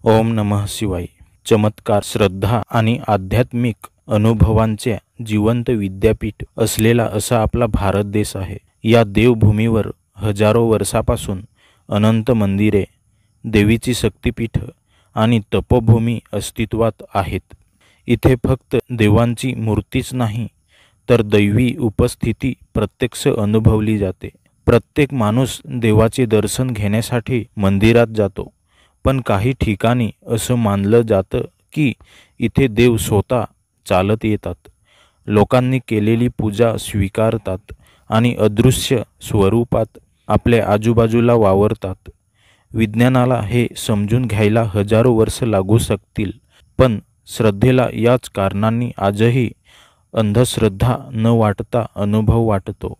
ओम नमः शिवाय। चमत्कार, श्रद्धा आणि आध्यात्मिक अनुभवांचे जिवंत विद्यापीठ असलेला असा आपला भारत देश आहे। या देवभूमीवर हजारो वर्षापासून अनंत मंदिरे, देवीची शक्तिपीठ आणि तपोभूमी अस्तित्वात आहेत। इथे फक्त देवांची मूर्तीच नाही तर दैवी उपस्थिती प्रत्यक्ष अनुभवली जाते। प्रत्येक माणूस देवाचे दर्शन घेण्यासाठी मंदिरात जातो, पण काही ठिकाणी असं मानलं जातं की इथे देव स्वतः चालत येतात, लोकांनी केलेली पूजा स्वीकारतात आणि अदृश्य स्वरूपात आपल्या आजूबाजूला वावरतात। विज्ञानाला हे समजून घ्यायला हजारो वर्ष लागू शकतील, पण श्रद्धेला याच कारणांनी आजही अंधश्रद्धा न वाटता अनुभव वाटतो।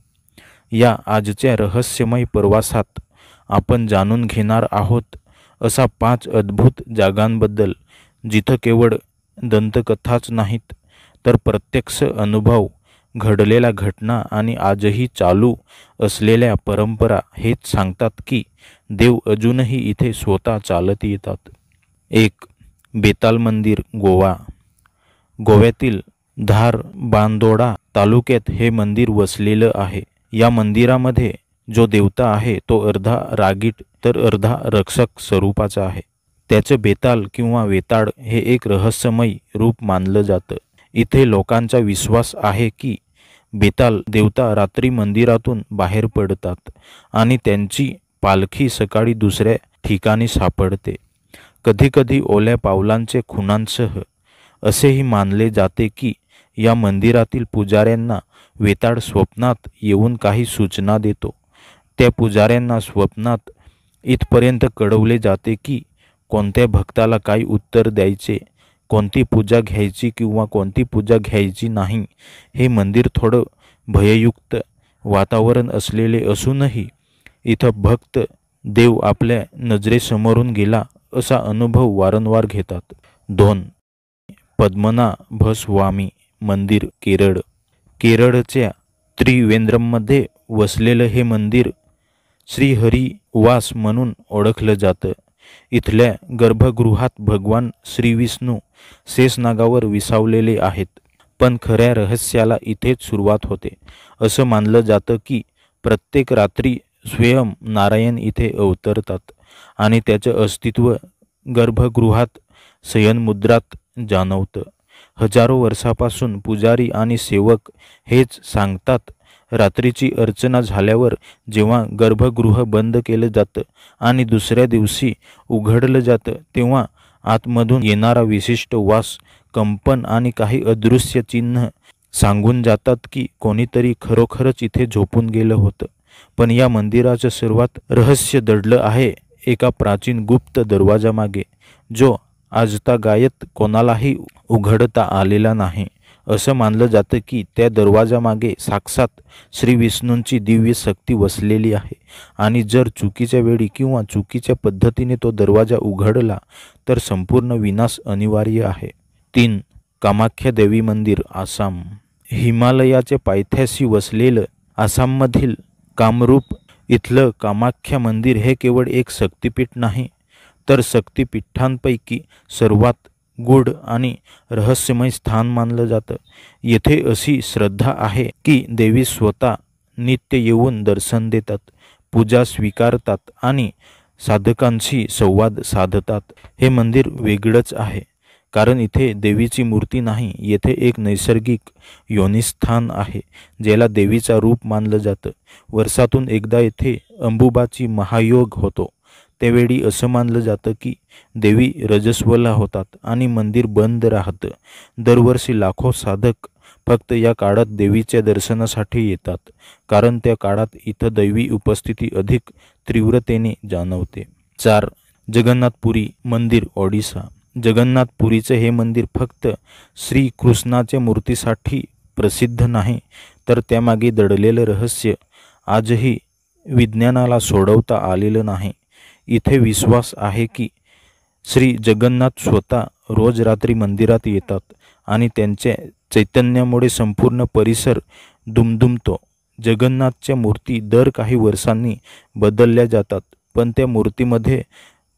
या आजच्या रहस्यमय प्रवासात आपण जाणून घेणार आहोत असा 5 अद्भुत जागांबद्दल, जिथं केवळ दंतकथाच नाहीत तर प्रत्यक्ष अनुभव, घडलेल्या घटना आणि आजही चालू असलेल्या परंपरा हेच सांगतात की देव अजूनही इथे स्वतः चालत येतात। 1. बेताल मंदिर, गोवा। गोव्यातील धार बांदोडा तालुक्यात हे मंदिर वसलेलं आहे। या मंदिरामध्ये जो देवता आहे तो अर्धा रागीट तर अर्धा रक्षक स्वरूपाचा आहे। त्याचं बेताल किंवा वेताळ हे एक रहस्यमय रूप मानलं जातं। इथे लोकांचा विश्वास आहे की बेताल देवता रात्री मंदिरातून बाहेर पडतात आणि त्यांची पालखी सकाळी दुसऱ्या ठिकाणी सापडते, कधीकधी ओल्या पावलांचे खुणांसह। असेही मानले जाते की या मंदिरातील पुजाऱ्यांना वेताळ स्वप्नात येऊन काही सूचना देतो। त्या पुजाऱ्यांना स्वप्नात इथपर्यंत कळवले जाते की कोणत्या भक्ताला काय उत्तर द्यायचे, कोणती पूजा घ्यायची किंवा कोणती पूजा घ्यायची नाही। हे मंदिर थोडं भययुक्त वातावरण असलेले असूनही इथं भक्त देव आपल्या नजरेसमोरून गेला असा अनुभव वारंवार घेतात। 2. पद्मनाभस्वामी मंदिर, केरळ। केरळच्या त्रिवेंद्रममध्ये वसलेलं हे मंदिर श्रीहरिवास म्हणून ओळखलं जातं। इथल्या गर्भगृहात भगवान श्री विष्णू शेषनागावर विसावलेले आहेत, पण खऱ्या रहस्याला इथेच सुरुवात होते। असं मानलं जातं की प्रत्येक रात्री स्वयं नारायण इथे अवतरतात आणि त्याचं अस्तित्व गर्भगृहात शयनमुद्रात जाणवतं। हजारो वर्षापासून पुजारी आणि सेवक हेच सांगतात, रात्रीची अर्चना झाल्यावर जेव्हा गर्भगृह बंद केलं जातं आणि दुसऱ्या दिवशी उघडलं जातं, तेव्हा आतमधून येणारा विशिष्ट वास, कंपन आणि काही अदृश्य चिन्ह सांगून जातात की कोणीतरी खरोखरच इथे झोपून गेलं होतं। पण या मंदिराचं सर्वात रहस्य दडलं आहे एका प्राचीन गुप्त दरवाजामागे, जो आजतागायत कोणालाही उघडता आलेला नाही। असं मानलं जातं की त्या दरवाजामागे साक्षात श्री विष्णूंची दिव्य शक्ती वसलेली आहे आणि जर चुकीच्या वेळी किंवा चुकीच्या पद्धतीने तो दरवाजा उघडला तर संपूर्ण विनाश अनिवार्य आहे। 3. कामाख्या देवी मंदिर, आसाम। हिमालयाच्या पायथ्याशी वसलेलं आसाममधील कामरूप इथलं कामाख्या मंदिर हे केवळ एक शक्तिपीठ नाही तर शक्तिपीठांपैकी सर्वात गूढ आणि रहस्यमय स्थान मानलं जातं। येथे अशी श्रद्धा आहे की देवी स्वतः नित्य येऊन दर्शन देतात, पूजा स्वीकारतात आणि साधकांशी संवाद साधतात। हे मंदिर वेगळंच आहे कारण इथे देवीची मूर्ती नाही, येथे एक नैसर्गिक योनिस्थान आहे ज्याला देवीचा रूप मानलं जातं। वर्षातून एकदा येथे अंबुबाची महायोग होतो, त्यावेळी असं मानलं जातं की देवी रजस्वला होतात आणि मंदिर बंद राहतं। दरवर्षी लाखो साधक फक्त या काळात देवीच्या दर्शनासाठी येतात कारण त्या काळात इथं दैवी उपस्थिती अधिक तीव्रतेने जाणवते। 4. जगन्नाथपुरी मंदिर, ओडिशा। जगन्नाथपुरीचं हे मंदिर फक्त श्रीकृष्णाच्या मूर्तीसाठी प्रसिद्ध नाही तर त्यामागे दडलेलं रहस्य आजही विज्ञानाला सोडवता आलेलं नाही। इथे विश्वास आहे की श्री जगन्नाथ स्वतः रोज रात्री मंदिरात येतात आणि त्यांच्या चैतन्यामुळे संपूर्ण परिसर दुमदुमतो। जगन्नाथच्या मूर्ती दर काही वर्षांनी बदलल्या जातात, पण त्या मूर्तीमध्ये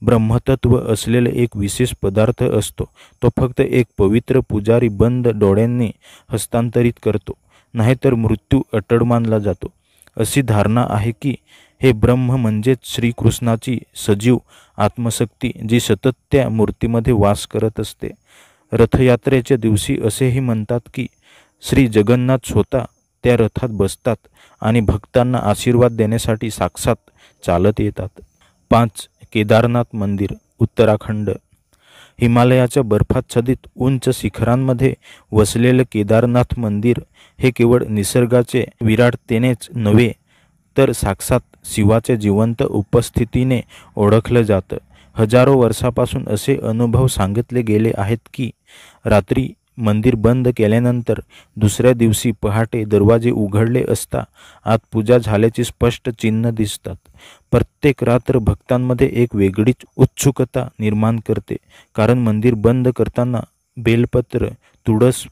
ब्रह्मतत्व असलेले एक विशेष पदार्थ असतो, तो फक्त एक पवित्र पुजारी बंद डोळ्यांनी हस्तांतरित करतो, नाहीतर मृत्यू अटळ मानला जातो. अशी धारणा आहे की हे ब्रह्म म्हणजेच श्रीकृष्णाची सजीव आत्मशक्ती, जी सतत त्या मूर्तीमध्ये वास करत असते. रथयात्रेच्या दिवशी असेही म्हणतात की श्री जगन्नाथ स्वतः त्या रथात बसतात आणि भक्तांना आशीर्वाद देण्यासाठी साक्षात चालत येतात. 5. केदारनाथ मंदिर, उत्तराखंड. हिमालयाच्या बर्फाच्छादित उंच शिखरांमध्ये वसलेले केदारनाथ मंदिर हे केवळ निसर्गाचे विराटतेनेच नव्हे, तर साक्षात शिवाच्या जिवंत उपस्थितीने ओळखलं जातं. हजारो वर्षापासून असे अनुभव सांगितले गेले आहेत की रात्री मंदिर बंद केल्यानंतर दुसऱ्या दिवशी पहाटे दरवाजे उघडले असता आत पूजा झाल्याची स्पष्ट चिन्ह दिसतात. प्रत्येक रात्र भक्तांमध्ये एक वेगळीच उत्सुकता निर्माण करते, कारण मंदिर बंद करताना बेलपत्र, तुळस,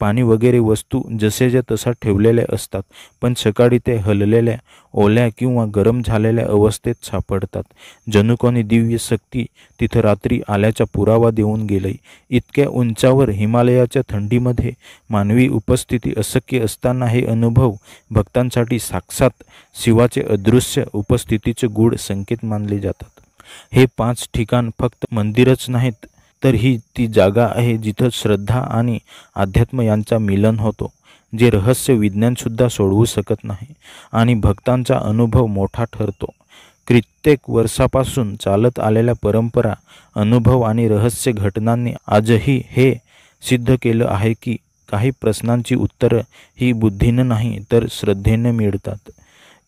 पाणी वगैरे वस्तू जसेच्या तसा ठेवलेल्या असतात, पण सकाळी ते हललेल्या, ओल्या किंवा गरम झालेल्या अवस्थेत सापडतात. जणू कोणी दिव्य शक्ती तिथं रात्री आल्याचा पुरावा देऊन गेली. इतक्या उंचावर हिमालयाच्या थंडीमध्ये मानवी उपस्थिती अशक्य असताना हे अनुभव भक्तांसाठी साक्षात शिवाचे अदृश्य उपस्थितीचे गूढ संकेत मानले जातात. हे 5 ठिकाण फक्त मंदिरच नाहीत, तर ही ती जागा आहे जिथं श्रद्धा आणि अध्यात्म यांचा मिलन होतो, जे रहस्य विज्ञानसुद्धा सोडवू शकत नाही आणि भक्तांचा अनुभव मोठा ठरतो. कित्येक वर्षापासून चालत आलेल्या परंपरा, अनुभव आणि रहस्य घटनांनी आजही हे सिद्ध केलं आहे की काही प्रश्नांची उत्तरं ही बुद्धीनं नाही तर श्रद्धेनं मिळतात.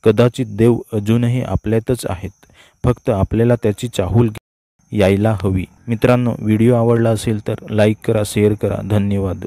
कदाचित देव अजूनही आपल्यातच आहेत, फक्त आपल्याला त्याची चाहूल यायला हवी. मित्रांनो, व्हिडिओ आवडला असेल तर लाईक करा, शेअर करा. धन्यवाद.